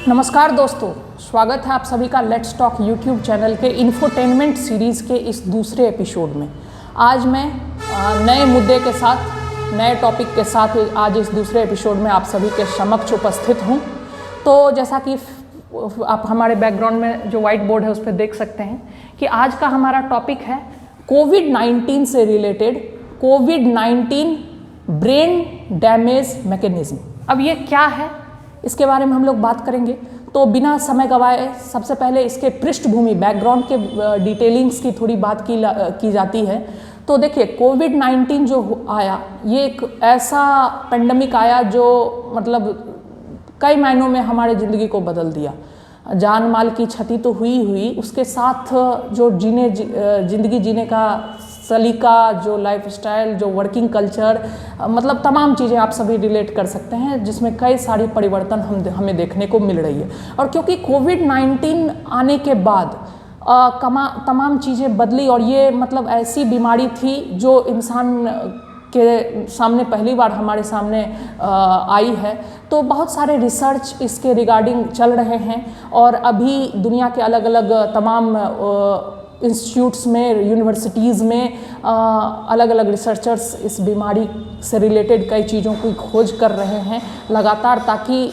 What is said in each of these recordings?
नमस्कार दोस्तों, स्वागत है आप सभी का लेट्स टॉक यूट्यूब चैनल के इन्फोटेनमेंट सीरीज़ के इस दूसरे एपिसोड में। आज मैं नए मुद्दे के साथ, नए टॉपिक के साथ आज इस दूसरे एपिसोड में आप सभी के समक्ष उपस्थित हूँ। तो जैसा कि आप हमारे बैकग्राउंड में जो व्हाइट बोर्ड है उस पर देख सकते हैं कि आज का हमारा टॉपिक है कोविड-19 से रिलेटेड कोविड-19 ब्रेन डैमेज मैकेनिज्म। अब ये क्या है, इसके बारे में हम लोग बात करेंगे। तो बिना समय गवाए सबसे पहले इसके पृष्ठभूमि बैकग्राउंड के डिटेलिंग्स की थोड़ी बात की जाती है। तो देखिए, कोविड-19 जो आया, ये एक ऐसा पेंडेमिक आया जो मतलब कई मायनों में हमारे ज़िंदगी को बदल दिया। जान माल की क्षति तो हुई, उसके साथ जो ज़िंदगी जीने का सलीका, जो लाइफस्टाइल, जो वर्किंग कल्चर, मतलब तमाम चीज़ें आप सभी रिलेट कर सकते हैं, जिसमें कई सारी परिवर्तन हमें देखने को मिल रही है। और क्योंकि कोविड-19 आने के बाद तमाम चीज़ें बदली, और ये मतलब ऐसी बीमारी थी जो इंसान के सामने पहली बार हमारे सामने आई है। तो बहुत सारे रिसर्च इसके रिगार्डिंग चल रहे हैं, और अभी दुनिया के अलग अलग तमाम इंस्टीट्यूट्स में, यूनिवर्सिटीज़ में अलग अलग रिसर्चर्स इस बीमारी से रिलेटेड कई चीज़ों की खोज कर रहे हैं लगातार, ताकि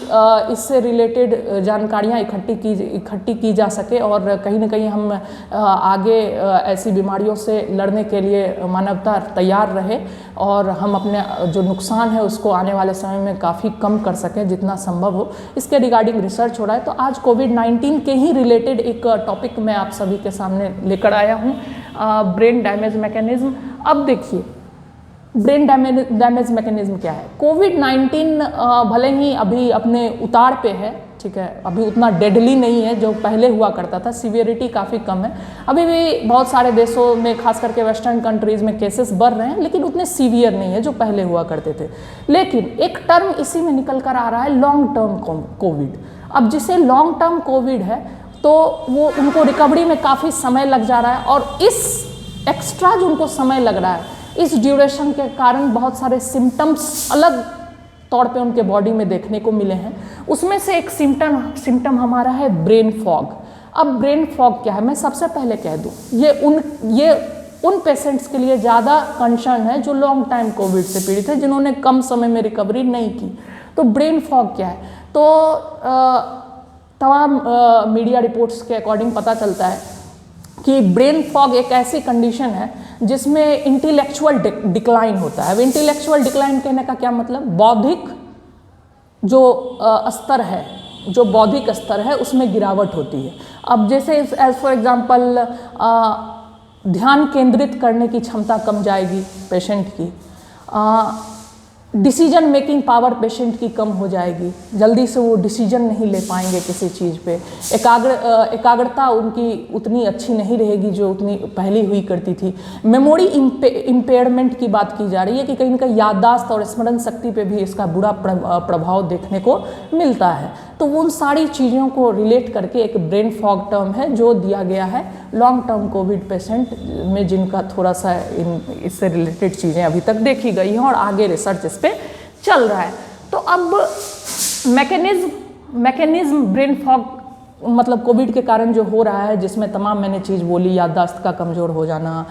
इससे रिलेटेड जानकारियाँ इकट्ठी की जा सके और कहीं ना कहीं हम आगे ऐसी बीमारियों से लड़ने के लिए मानवता तैयार रहे, और हम अपने जो नुकसान है उसको आने वाले समय में काफ़ी कम कर सकें जितना संभव हो। इसके रिगार्डिंग रिसर्च हो रहा है। तो आज कोविड-19 के ही रिलेटेड एक टॉपिक मैं आप सभी के सामने लेकर आया हूँ, ब्रेन डैमेज मैकेनिज्म। अब देखिए, ब्रेन डैमेज मैकेनिज्म क्या है। कोविड-19 भले ही अभी अपने उतार पे है, ठीक है, अभी उतना डेडली नहीं है जो पहले हुआ करता था, सीवियरिटी काफ़ी कम है। अभी भी बहुत सारे देशों में, खास करके वेस्टर्न कंट्रीज़ में केसेस बढ़ रहे हैं, लेकिन उतने सीवियर नहीं है जो पहले हुआ करते थे। लेकिन एक टर्म इसी में निकल कर आ रहा है, लॉन्ग टर्म कोविड। अब जिसे लॉन्ग टर्म कोविड है, तो वो उनको रिकवरी में काफ़ी समय लग जा रहा है, और इस एक्स्ट्रा जो उनको समय लग रहा है, इस ड्यूरेशन के कारण बहुत सारे सिम्टम्स अलग तौर पे उनके बॉडी में देखने को मिले हैं। उसमें से एक सिम्टम हमारा है ब्रेन फॉग। अब ब्रेन फॉग क्या है, मैं सबसे पहले कह दूं, ये उन पेशेंट्स के लिए ज़्यादा कंसर्न है जो लॉन्ग टाइम कोविड से पीड़ित है, जिन्होंने कम समय में रिकवरी नहीं की। तो ब्रेन फॉग क्या है, तो तमाम मीडिया रिपोर्ट्स के अकॉर्डिंग पता चलता है कि ब्रेन फॉग एक ऐसी कंडीशन है जिसमें इंटेलेक्चुअल डिक्लाइन होता है। अब इंटेलेक्चुअल डिक्लाइन कहने का क्या मतलब, बौद्धिक जो स्तर है, जो बौद्धिक स्तर है उसमें गिरावट होती है। अब जैसे एज फॉर एग्जांपल ध्यान केंद्रित करने की क्षमता कम जाएगी पेशेंट की, डिसीजन मेकिंग पावर पेशेंट की कम हो जाएगी, जल्दी से वो डिसीजन नहीं ले पाएंगे किसी चीज़ पे, एकाग्रता उनकी उतनी अच्छी नहीं रहेगी जो उतनी पहले हुई करती थी। मेमोरी इम्पेयरमेंट की बात की जा रही है कि कहीं ना कहीं याददाश्त और स्मरण शक्ति पे भी इसका बुरा प्रभाव देखने को मिलता है। तो उन सारी चीज़ों को रिलेट करके एक ब्रेन फॉग टर्म है जो दिया गया है लॉन्ग टर्म कोविड पेशेंट में, जिनका थोड़ा सा इससे रिलेटेड चीज़ें अभी तक देखी गई हैं और आगे रिसर्च इस पे चल रहा है। तो अब मैकेनिज्म ब्रेन फॉग मतलब कोविड के कारण जो हो रहा है, जिसमें तमाम मैंने चीज़ बोली, याददाश्त का कमज़ोर हो जाना,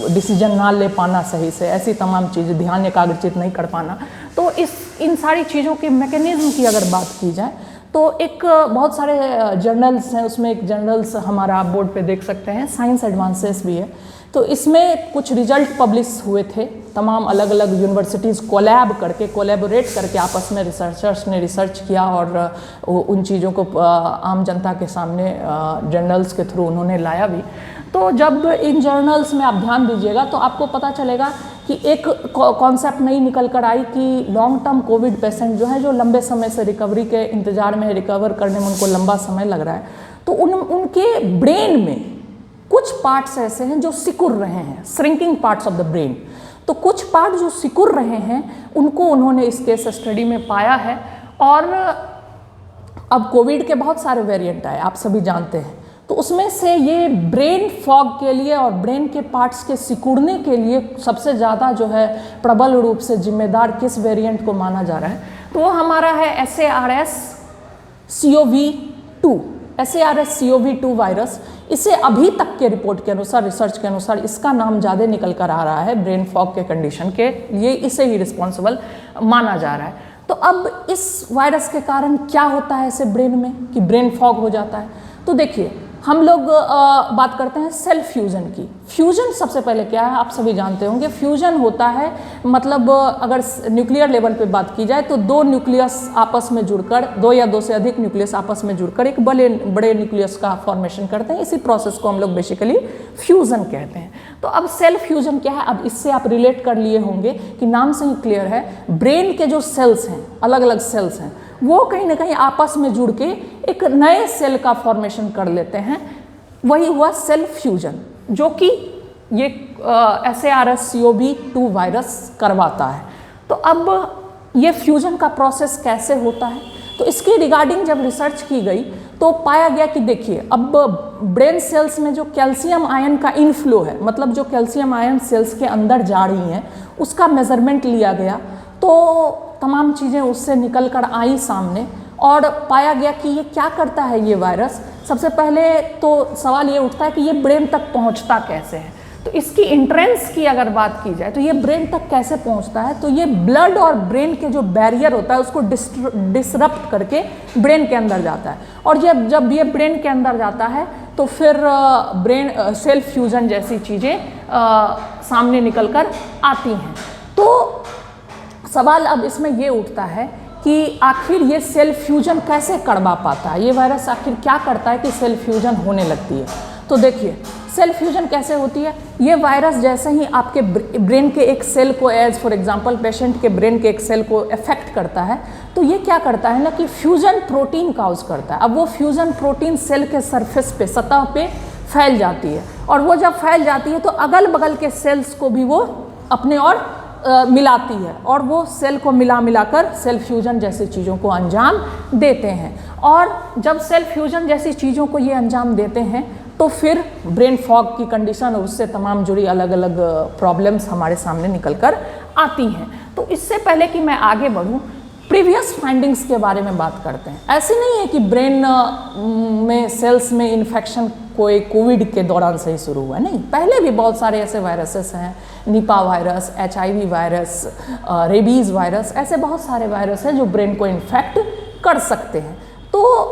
डिसीजन ना ले पाना सही से, ऐसी तमाम चीज़ें, ध्यान एकाग्रचित नहीं कर पाना। तो इन सारी चीज़ों के मैकेनिज्म की अगर बात की जाए तो एक बहुत सारे जर्नल्स हैं, उसमें एक जर्नल्स हमारा आप बोर्ड पे देख सकते हैं, साइंस एडवांसेस भी है। तो इसमें कुछ रिजल्ट पब्लिश हुए थे, तमाम अलग अलग यूनिवर्सिटीज़ कोलैबोरेट करके आपस में रिसर्चर्स ने रिसर्च किया और उन चीज़ों को आम जनता के सामने जर्नल्स के थ्रू उन्होंने लाया भी। तो जब इन जर्नल्स में आप ध्यान दीजिएगा तो आपको पता चलेगा कि एक कॉन्सेप्ट नई निकल कर आई कि लॉन्ग टर्म कोविड पेशेंट जो है, जो लंबे समय से रिकवरी के इंतज़ार में, रिकवर करने में उनको लंबा समय लग रहा है, तो उनके ब्रेन में कुछ पार्ट्स ऐसे हैं जो सिकुड़ रहे हैं, shrinking parts of the brain. तो कुछ पार्ट जो सिकुड़ रहे हैं उनको उन्होंने इस केस स्टडी में पाया है। और अब कोविड के बहुत सारे वेरिएंट आए, आप सभी जानते हैं, तो उसमें से ये ब्रेन फॉग के लिए और ब्रेन के पार्ट्स के सिकुड़ने के लिए सबसे ज़्यादा जो है प्रबल रूप से जिम्मेदार किस वेरिएंट को माना जा रहा है, तो वो हमारा है SARS CoV-2 SARS-CoV-2 वायरस, इसे अभी तक के रिपोर्ट के अनुसार, रिसर्च के अनुसार इसका नाम ज़्यादा निकल कर आ रहा है ब्रेन फॉग के कंडीशन के लिए, इसे ही रिस्पॉन्सिबल माना जा रहा है। तो अब इस वायरस के कारण क्या होता है ऐसे ब्रेन में कि ब्रेन फॉग हो जाता है? तो देखिए, हम लोग बात करते हैं सेल फ्यूजन की। फ्यूजन सबसे पहले क्या है, आप सभी जानते होंगे। फ्यूजन होता है मतलब अगर न्यूक्लियर लेवल पे बात की जाए तो दो न्यूक्लियस आपस में जुड़कर, दो या दो से अधिक न्यूक्लियस आपस में जुड़कर एक बड़े न्यूक्लियस का फॉर्मेशन करते हैं। इसी प्रोसेस को हम लोग बेसिकली फ्यूजन कहते हैं। तो अब सेल फ्यूजन क्या है, अब इससे आप रिलेट कर लिए होंगे कि नाम से ही क्लियर है, ब्रेन के जो सेल्स हैं, अलग अलग सेल्स हैं, वो कहीं ना कहीं आपस में जुड़ के एक नए सेल का फॉर्मेशन कर लेते हैं। वही हुआ सेल फ्यूजन, जो कि ये SARS-CoV-2 वायरस करवाता है। तो अब ये फ्यूजन का प्रोसेस कैसे होता है, तो इसके रिगार्डिंग जब रिसर्च की गई तो पाया गया कि देखिए, अब ब्रेन सेल्स में जो कैल्शियम आयन का इनफ्लो है, मतलब जो कैल्शियम आयन सेल्स के अंदर जा रही हैं, उसका मेजरमेंट लिया गया तो तमाम चीज़ें उससे निकल कर आई सामने और पाया गया कि ये क्या करता है ये वायरस। सबसे पहले तो सवाल ये उठता है कि ये ब्रेन तक पहुंचता कैसे है। तो इसकी एंट्रेंस की अगर बात की जाए तो ये ब्रेन तक कैसे पहुंचता है, तो ये ब्लड और ब्रेन के जो बैरियर होता है उसको डिसरप्ट करके ब्रेन के अंदर जाता है। और जब ये ब्रेन के अंदर जाता है तो फिर ब्रेन सेल फ्यूजन जैसी चीज़ें सामने निकल कर आती हैं। तो सवाल अब इसमें ये उठता है कि आखिर ये सेल फ्यूजन कैसे करवा पाता है, ये वायरस आखिर क्या करता है कि सेल फ्यूजन होने लगती है। तो देखिए, सेल फ्यूजन कैसे होती है। ये वायरस जैसे ही आपके ब्रेन के एक सेल को, एज फॉर एग्जांपल पेशेंट के ब्रेन के एक सेल को अफेक्ट करता है, तो ये क्या करता है ना कि फ्यूजन प्रोटीन काउज करता है। अब वो फ्यूजन प्रोटीन सेल के सरफेस पे, सतह पे फैल जाती है, और वो जब फैल जाती है तो अगल बगल के सेल्स को भी वो अपने और मिलाती है, और वो सेल को मिलाकर सेल फ्यूजन जैसी चीज़ों को अंजाम देते हैं। और जब सेल फ्यूजन जैसी चीज़ों को ये अंजाम देते हैं तो फिर ब्रेन फॉग की कंडीशन और उससे तमाम जुड़ी अलग अलग प्रॉब्लम्स हमारे सामने निकल कर आती हैं। तो इससे पहले कि मैं आगे बढ़ूँ, प्रीवियस फाइंडिंग्स के बारे में बात करते हैं। ऐसे नहीं है कि ब्रेन में सेल्स में इन्फेक्शन कोई कोविड के दौरान से ही शुरू हुआ, नहीं, पहले भी बहुत सारे ऐसे वायरसेस हैं, Nipah virus, HIV virus, rabies virus, ऐसे बहुत सारे वायरस हैं जो ब्रेन को इन्फेक्ट कर सकते हैं। तो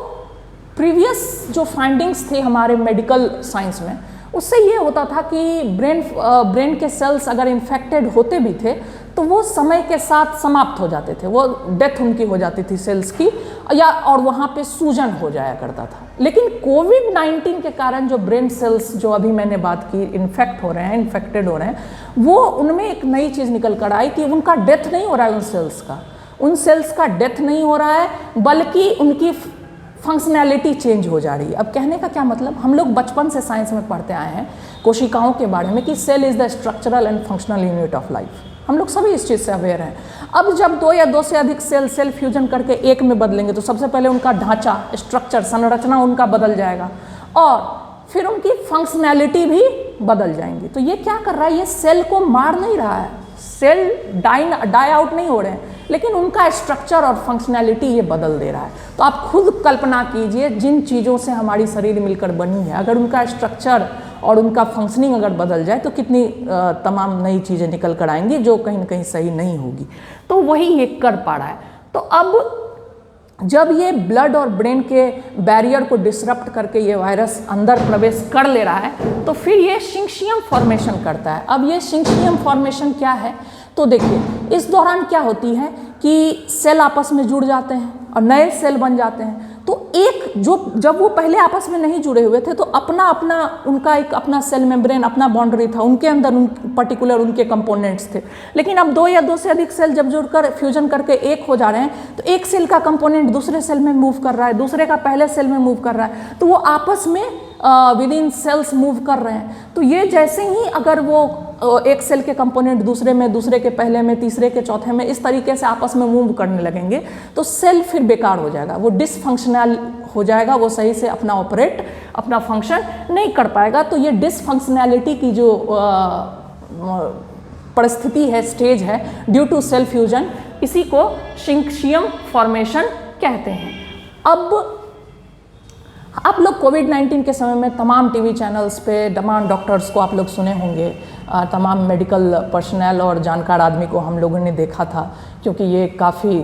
प्रीवियस जो फाइंडिंग्स थे हमारे मेडिकल साइंस में, उससे ये होता था कि ब्रेन के सेल्स अगर इन्फेक्टेड होते भी थे तो वो समय के साथ समाप्त हो जाते थे, वो डेथ उनकी हो जाती थी सेल्स की, या और वहाँ पे सूजन हो जाया करता था। लेकिन कोविड-19 के कारण जो ब्रेन सेल्स, जो अभी मैंने बात की, इन्फेक्ट हो रहे हैं, इन्फेक्टेड हो रहे हैं, वो उनमें एक नई चीज़ निकल कर आई कि उनका डेथ नहीं हो रहा है, उन सेल्स का डेथ नहीं हो रहा है, बल्कि उनकी फंक्शनैलिटी चेंज हो जा रही है। अब कहने का क्या मतलब, हम लोग बचपन से साइंस में पढ़ते आए हैं कोशिकाओं के बारे में कि cell is the structural and functional unit of life. हम लोग सभी इस चीज़ से अवेयर हैं। अब जब दो या दो से अधिक सेल फ्यूजन करके एक में बदलेंगे तो सबसे पहले उनका ढांचा, स्ट्रक्चर, संरचना उनका बदल जाएगा और फिर उनकी फंक्शनैलिटी भी बदल जाएंगी। तो ये क्या कर रहा है, ये सेल को मार नहीं रहा है, सेल डाई आउट नहीं हो रहे हैं, लेकिन उनका स्ट्रक्चर और फंक्शनैलिटी ये बदल दे रहा है। तो आप खुद कल्पना कीजिए, जिन चीज़ों से हमारी शरीर मिलकर बनी है, अगर उनका स्ट्रक्चर और उनका फंक्शनिंग अगर बदल जाए तो कितनी तमाम नई चीज़ें निकल कर आएंगी जो कहीं ना कहीं सही नहीं होगी। तो वही ये कर पा रहा है। तो अब जब ये ब्लड और ब्रेन के बैरियर को डिसरप्ट करके ये वायरस अंदर प्रवेश कर ले रहा है तो फिर ये सिंक्शियम फॉर्मेशन करता है। अब ये सिंक्शियम फॉर्मेशन क्या है, तो देखिए, इस दौरान क्या होती है कि सेल आपस में जुड़ जाते हैं और नए सेल बन जाते हैं। तो एक जब वो पहले आपस में नहीं जुड़े हुए थे तो उनका एक अपना सेल मेम्ब्रेन, अपना बाउंड्री था, उनके अंदर पर्टिकुलर उनके कंपोनेंट्स थे। लेकिन अब दो या दो से अधिक सेल जब जुड़कर फ्यूजन करके एक हो जा रहे हैं तो एक सेल का कंपोनेंट दूसरे सेल में मूव कर रहा है, दूसरे का पहले सेल में मूव कर रहा है, तो वो आपस में विद इन सेल्स मूव कर रहे हैं। तो ये जैसे ही अगर वो एक सेल के कंपोनेंट दूसरे में, दूसरे के पहले में, तीसरे के चौथे में, इस तरीके से आपस में मूव करने लगेंगे तो सेल फिर बेकार हो जाएगा, वो डिसफंक्शनल हो जाएगा, वो सही से अपना फंक्शन नहीं कर पाएगा। तो ये डिसफंक्शनैलिटी की जो परिस्थिति है, स्टेज है, ड्यू टू सेल फ्यूजन, इसी को सिंक्शियम फॉर्मेशन कहते हैं। अब आप लोग कोविड-19 के समय में तमाम टीवी चैनल्स पे तमाम डॉक्टर्स को आप लोग सुने होंगे, तमाम मेडिकल पर्सनल और जानकार आदमी को हम लोगों ने देखा था, क्योंकि ये काफ़ी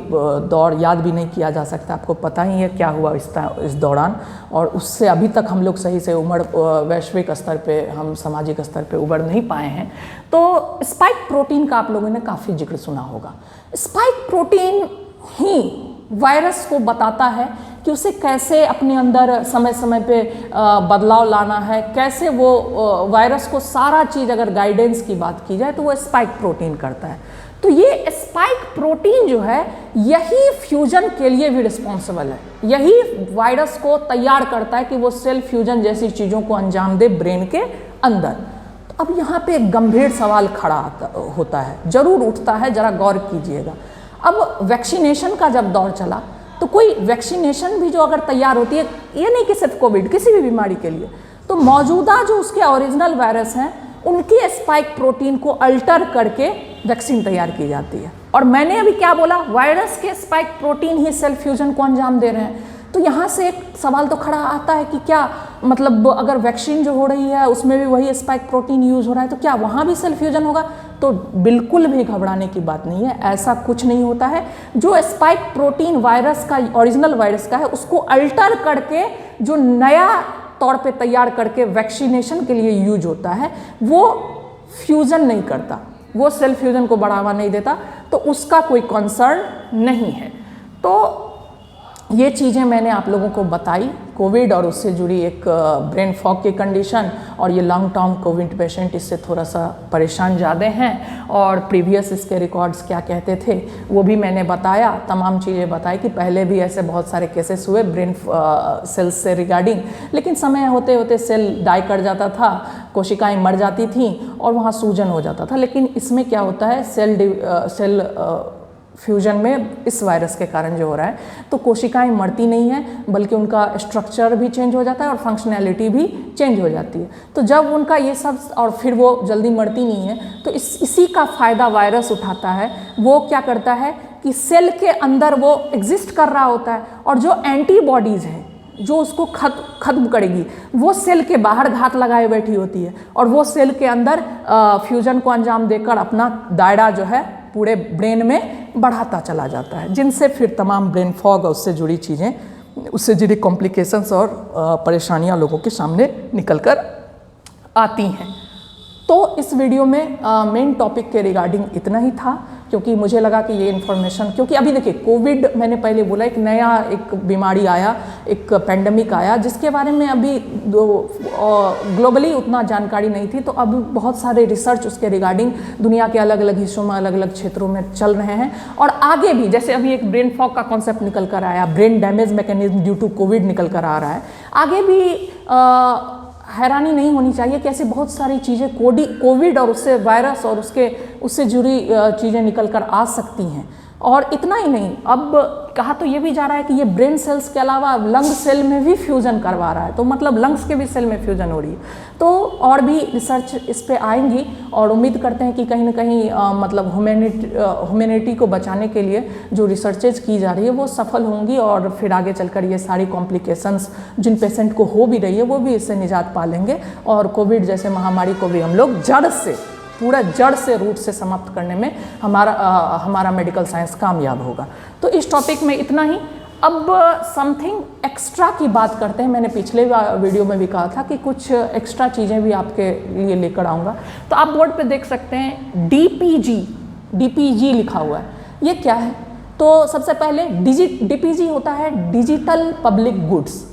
दौर याद भी नहीं किया जा सकता। आपको पता ही है क्या हुआ इस दौरान, और उससे अभी तक हम लोग सही से वैश्विक स्तर पे, हम सामाजिक स्तर पे उभर नहीं पाए हैं। तो स्पाइक प्रोटीन का आप लोगों ने काफ़ी जिक्र सुना होगा। स्पाइक प्रोटीन ही वायरस को बताता है कि उसे कैसे अपने अंदर समय समय पे बदलाव लाना है, कैसे वो वायरस को सारा चीज़, अगर गाइडेंस की बात की जाए तो वो स्पाइक प्रोटीन करता है। तो ये स्पाइक प्रोटीन जो है, यही फ्यूजन के लिए भी रिस्पॉन्सिबल है, यही वायरस को तैयार करता है कि वो सेल फ्यूजन जैसी चीज़ों को अंजाम दे ब्रेन के अंदर। तो अब यहाँ पे एक गंभीर सवाल खड़ा होता है, जरूर उठता है, जरा गौर कीजिएगा। अब वैक्सीनेशन का जब दौर चला तो कोई वैक्सीनेशन भी जो अगर तैयार होती है, ये नहीं कि सिर्फ कोविड, किसी भी बीमारी के लिए, तो मौजूदा जो उसके ओरिजिनल वायरस हैं उनके स्पाइक प्रोटीन को अल्टर करके वैक्सीन तैयार की जाती है। और मैंने अभी क्या बोला, वायरस के स्पाइक प्रोटीन ही सेल फ्यूजन को अंजाम दे रहे हैं। तो यहाँ से एक सवाल तो खड़ा आता है कि क्या मतलब अगर वैक्सीन जो हो रही है उसमें भी वही स्पाइक प्रोटीन यूज़ हो रहा है, तो क्या वहाँ भी सेल फ्यूजन होगा? तो बिल्कुल भी घबराने की बात नहीं है, ऐसा कुछ नहीं होता है। जो स्पाइक प्रोटीन वायरस का, ओरिजिनल वायरस का है, उसको अल्टर करके जो नया तौर पे तैयार करके वैक्सीनेशन के लिए यूज होता है, वो फ्यूजन नहीं करता, वो सेल फ्यूजन को बढ़ावा नहीं देता, तो उसका कोई कंसर्न नहीं है। तो ये चीज़ें मैंने आप लोगों को बताई, कोविड और उससे जुड़ी एक ब्रेन फॉग की कंडीशन, और ये लॉन्ग टर्म कोविड पेशेंट इससे थोड़ा सा परेशान ज़्यादा हैं, और प्रीवियस इसके रिकॉर्ड्स क्या कहते थे वो भी मैंने बताया, तमाम चीज़ें बताई कि पहले भी ऐसे बहुत सारे केसेस हुए ब्रेन सेल्स से रिगार्डिंग, लेकिन समय होते होते सेल डाई कर जाता था, कोशिकाएं मर जाती थीं और वहाँ सूजन हो जाता था। लेकिन इसमें क्या होता है, सेल फ्यूजन में इस वायरस के कारण जो हो रहा है, तो कोशिकाएं मरती नहीं हैं, बल्कि उनका स्ट्रक्चर भी चेंज हो जाता है और फंक्शनैलिटी भी चेंज हो जाती है। तो जब उनका ये सब, और फिर वो जल्दी मरती नहीं है, तो इसी का फ़ायदा वायरस उठाता है। वो क्या करता है कि सेल के अंदर वो एग्जिस्ट कर रहा होता है, और जो एंटीबॉडीज़ हैं जो उसको खत्म करेगी, वो सेल के बाहर घात लगाए बैठी होती है, और वो सेल के अंदर फ्यूजन को अंजाम देकर अपना दायरा जो है पूरे ब्रेन में बढ़ाता चला जाता है, जिनसे फिर तमाम ब्रेन फॉग और उससे जुड़ी चीज़ें, उससे जुड़ी कॉम्प्लिकेशंस और परेशानियां लोगों के सामने निकल कर आती हैं। तो इस वीडियो में मेन टॉपिक के रिगार्डिंग इतना ही था, क्योंकि मुझे लगा कि ये इन्फॉर्मेशन, क्योंकि अभी देखिए कोविड, मैंने पहले बोला, एक नया एक बीमारी आया, एक पैंडमिक आया, जिसके बारे में अभी ग्लोबली उतना जानकारी नहीं थी। तो अब बहुत सारे रिसर्च उसके रिगार्डिंग दुनिया के अलग अलग हिस्सों में, अलग अलग क्षेत्रों में चल रहे हैं, और आगे भी, जैसे अभी एक ब्रेन फॉग का कॉन्सेप्ट निकल कर आया, brain damage mechanism due to Covid निकल कर आ रहा है, आगे भी हैरानी नहीं होनी चाहिए कि ऐसी बहुत सारी चीज़ें कोविड और उससे वायरस और उससे जुड़ी चीज़ें निकल कर आ सकती हैं। और इतना ही नहीं, अब कहा तो ये भी जा रहा है कि ये ब्रेन सेल्स के अलावा लंग सेल में भी फ्यूजन करवा रहा है, तो मतलब लंग्स के भी सेल में फ्यूजन हो रही है। तो और भी रिसर्च इस पे आएंगी, और उम्मीद करते हैं कि कहीं ना कहीं मतलब ह्यूमैनिटी को बचाने के लिए जो रिसर्चेज की जा रही है वो सफल होंगी, और फिर आगे चलकर ये सारी कॉम्प्लिकेशंस जिन पेशेंट को हो भी रही है वो भी इससे निजात पा लेंगे, और कोविड जैसे महामारी को भी हम लोग पूरा जड़ से, रूट से समाप्त करने में हमारा मेडिकल साइंस कामयाब होगा। तो इस टॉपिक में इतना ही। अब समथिंग एक्स्ट्रा की बात करते हैं। मैंने पिछले वीडियो में भी कहा था कि कुछ एक्स्ट्रा चीज़ें भी आपके लिए लेकर आऊँगा। तो आप बोर्ड पे देख सकते हैं DPG लिखा हुआ है, ये क्या है? तो सबसे पहले DPG होता है डिजिटल पब्लिक गुड्स।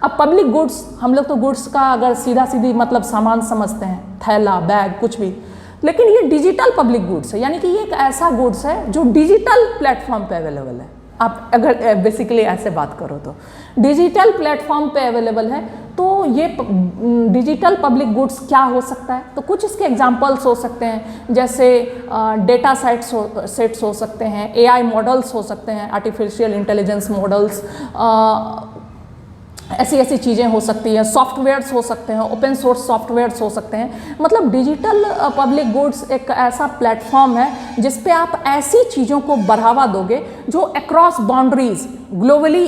अब पब्लिक गुड्स, हम लोग तो गुड्स का अगर सीधी मतलब सामान समझते हैं, थैला, बैग, कुछ भी, लेकिन ये डिजिटल पब्लिक गुड्स है, यानी कि ये एक ऐसा गुड्स है जो डिजिटल प्लेटफॉर्म पे अवेलेबल है। आप अगर बेसिकली ऐसे बात करो तो डिजिटल प्लेटफॉर्म पे अवेलेबल है। तो ये डिजिटल पब्लिक गुड्स क्या हो सकता है? तो कुछ इसके एग्जांपल्स हो सकते हैं, जैसे डेटा सेट्स हो सकते हैं, AI मॉडल्स हो सकते हैं, आर्टिफिशियल इंटेलिजेंस मॉडल्स, ऐसी चीज़ें हो सकती हैं, सॉफ्टवेयर्स हो सकते हैं, ओपन सोर्स सॉफ्टवेयर्स हो सकते हैं। मतलब डिजिटल पब्लिक गुड्स एक ऐसा प्लेटफॉर्म है जिस पे आप ऐसी चीज़ों को बढ़ावा दोगे जो अक्रॉस बाउंड्रीज ग्लोबली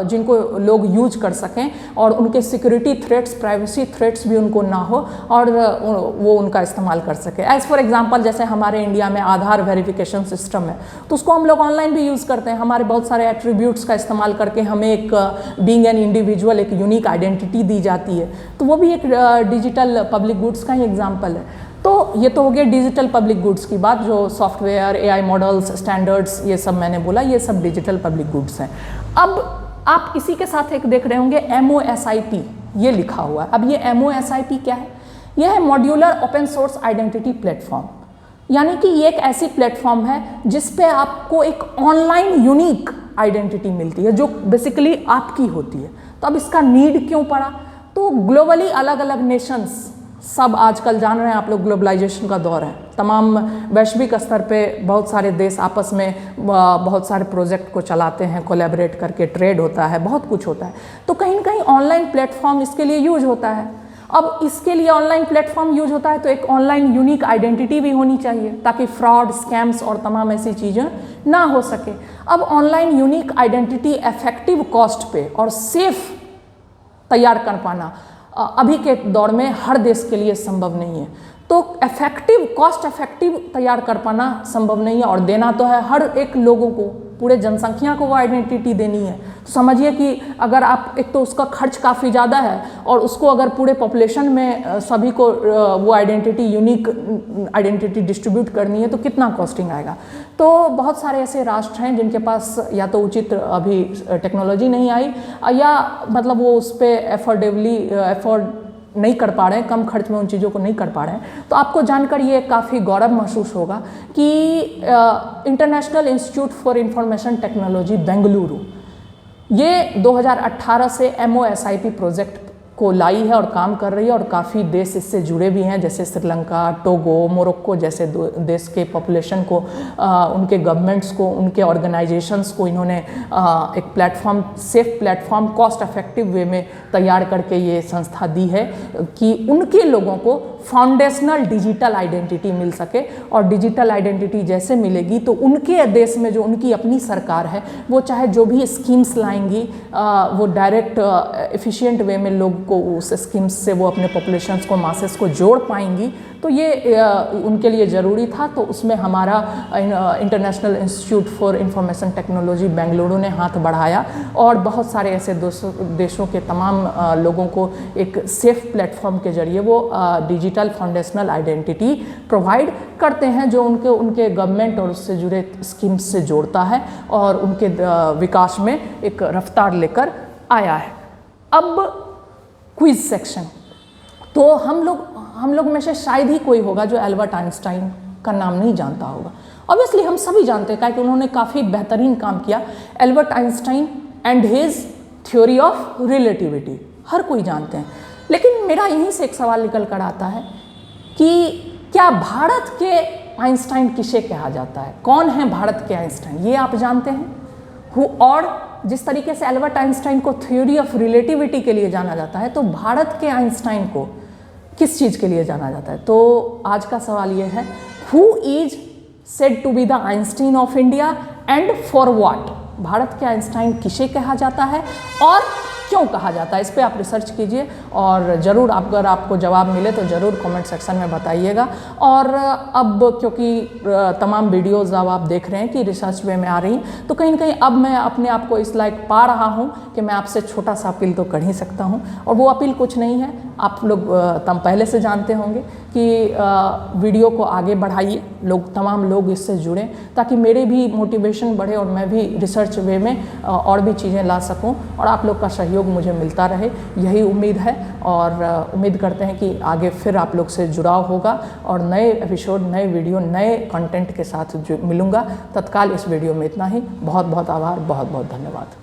जिनको लोग यूज कर सकें और उनके सिक्योरिटी थ्रेट्स, प्राइवेसी थ्रेट्स भी उनको ना हो और वो उनका इस्तेमाल कर सके। एज़ फॉर एग्जांपल जैसे हमारे इंडिया में आधार वेरिफिकेशन सिस्टम है, तो उसको हम लोग ऑनलाइन भी यूज़ करते हैं। हमारे बहुत सारे एट्रीब्यूट्स का इस्तेमाल करके हमें एक बीइंग एन इंडिविजुअल एक यूनिक आइडेंटिटी दी जाती है, तो वो भी एक डिजिटल पब्लिक गुड्स का ही एग्जाम्पल है। तो ये तो हो गया डिजिटल पब्लिक गुड्स की बात, जो सॉफ्टवेयर, एआई मॉडल्स, स्टैंडर्ड्स, ये सब मैंने बोला, ये सब डिजिटल पब्लिक गुड्स हैं। अब आप इसी के साथ एक देख रहे होंगे MOSIP, ये लिखा हुआ है। अब ये MOSIP क्या है? यह है modular open source identity platform, यानी कि ये एक ऐसी प्लेटफॉर्म है जिस पे आपको एक ऑनलाइन यूनिक आइडेंटिटी मिलती है जो बेसिकली आपकी होती है। तो अब इसका नीड क्यों पड़ा? तो ग्लोबली अलग अलग नेशंस, सब आजकल जान रहे हैं आप लोग, ग्लोबलाइजेशन का दौर है, तमाम वैश्विक स्तर पे बहुत सारे देश आपस में बहुत सारे प्रोजेक्ट को चलाते हैं, कोलैबोरेट करके ट्रेड होता है, बहुत कुछ होता है। तो कहीं ना कहीं ऑनलाइन प्लेटफॉर्म इसके लिए यूज होता है। अब इसके लिए ऑनलाइन प्लेटफॉर्म यूज होता है तो एक ऑनलाइन यूनिक आइडेंटिटी भी होनी चाहिए ताकि फ्रॉड, स्कैम्स और तमाम ऐसी चीज़ें ना हो सके। अब online unique identity effective cost पे और सेफ तैयार कर पाना अभी के दौर में हर देश के लिए संभव नहीं है। तो इफेक्टिव, कॉस्ट इफेक्टिव तैयार कर पाना संभव नहीं है और देना तो है हर एक लोगों को, पूरे जनसंख्या को वो आइडेंटिटी देनी है। तो समझिए कि अगर आप, एक तो उसका खर्च काफ़ी ज़्यादा है और उसको अगर पूरे पॉपुलेशन में सभी को वो आइडेंटिटी, यूनिक आइडेंटिटी डिस्ट्रीब्यूट करनी है तो कितना कॉस्टिंग आएगा। तो बहुत सारे ऐसे राष्ट्र हैं जिनके पास या तो उचित अभी टेक्नोलॉजी नहीं आई या मतलब वो उस पर एफोर्ड नहीं कर पा रहे हैं, कम खर्च में उन चीज़ों को नहीं कर पा रहे हैं। तो आपको जानकर ये काफ़ी गौरव महसूस होगा कि international institute for information technology Bengaluru, ये 2018 से MOSIP प्रोजेक्ट को लाई है और काम कर रही है और काफ़ी देश इससे जुड़े भी हैं, जैसे श्रीलंका, टोगो, मोरक्को जैसे देश के पॉपुलेशन को, उनके गवर्नमेंट्स को, उनके ऑर्गेनाइजेशंस को इन्होंने एक platform, safe platform, cost effective way में तैयार करके ये संस्था दी है कि उनके लोगों को फाउंडेशनल डिजिटल आइडेंटिटी मिल सके। और डिजिटल आइडेंटिटी जैसे मिलेगी तो उनके देश में जो उनकी अपनी सरकार है वो चाहे जो भी स्कीम्स लाएंगी वो डायरेक्ट एफिशिएंट वे में लोग को उस स्कीम्स से वो अपने पॉपुलेशंस को, मासेस को जोड़ पाएंगी। तो ये उनके लिए ज़रूरी था। तो उसमें हमारा international institute for information technology Bengaluru ने हाथ बढ़ाया और बहुत सारे ऐसे देशों के तमाम लोगों को एक सेफ प्लेटफॉर्म के जरिए वो डिजिटल फाउंडेशनल आइडेंटिटी प्रोवाइड करते हैं जो उनके गवर्नमेंट और उससे जुड़े स्कीम्स से जोड़ता है और उनके विकास में एक रफ्तार लेकर आया है। अब क्विज सेक्शन, तो हम लोग में से शायद ही कोई होगा जो एल्बर्ट आइंस्टाइन का नाम नहीं जानता होगा। ऑब्वियसली हम सभी जानते हैं कि उन्होंने काफ़ी बेहतरीन काम किया। Albert Einstein and his theory of relativity हर कोई जानते हैं, लेकिन मेरा यहीं से एक सवाल निकल कर आता है कि क्या भारत के आइंस्टाइन किसे कहा जाता है? कौन है भारत के आइंस्टाइन? ये आप जानते हैं? और जिस तरीके से एल्बर्ट आइंस्टाइन को थ्योरी ऑफ रिलेटिविटी के लिए जाना जाता है, तो भारत के आइंस्टाइन को किस चीज़ के लिए जाना जाता है? तो आज का सवाल ये है, who is said to be the Einstein of India and for what? Bharat के आइंस्टाइन किसे कहा जाता है और क्यों कहा जाता है? इस पर आप रिसर्च कीजिए और ज़रूर अगर आपको जवाब मिले तो ज़रूर कमेंट सेक्शन में बताइएगा। और अब क्योंकि तमाम वीडियोज़ अब आप देख रहे हैं कि रिसर्च वे में आ रही, तो कहीं ना कहीं अब मैं अपने आप को इस लायक पा रहा हूँ कि मैं आपसे छोटा सा अपील तो कर ही सकता हूँ। और वो अपील कुछ नहीं है, आप लोग पहले से जानते होंगे कि वीडियो को आगे बढ़ाइए, तमाम लोग इससे जुड़ें ताकि मेरे भी मोटिवेशन बढ़े और मैं भी रिसर्च वे में और भी चीज़ें ला सकूं और आप लोग का सहयोग मुझे मिलता रहे, यही उम्मीद है। और उम्मीद करते हैं कि आगे फिर आप लोग से जुड़ाव होगा और नए एपिसोड, नए वीडियो, नए कंटेंट के साथ मिलूँगा। तत्काल इस वीडियो में इतना ही। बहुत बहुत आभार, बहुत बहुत धन्यवाद।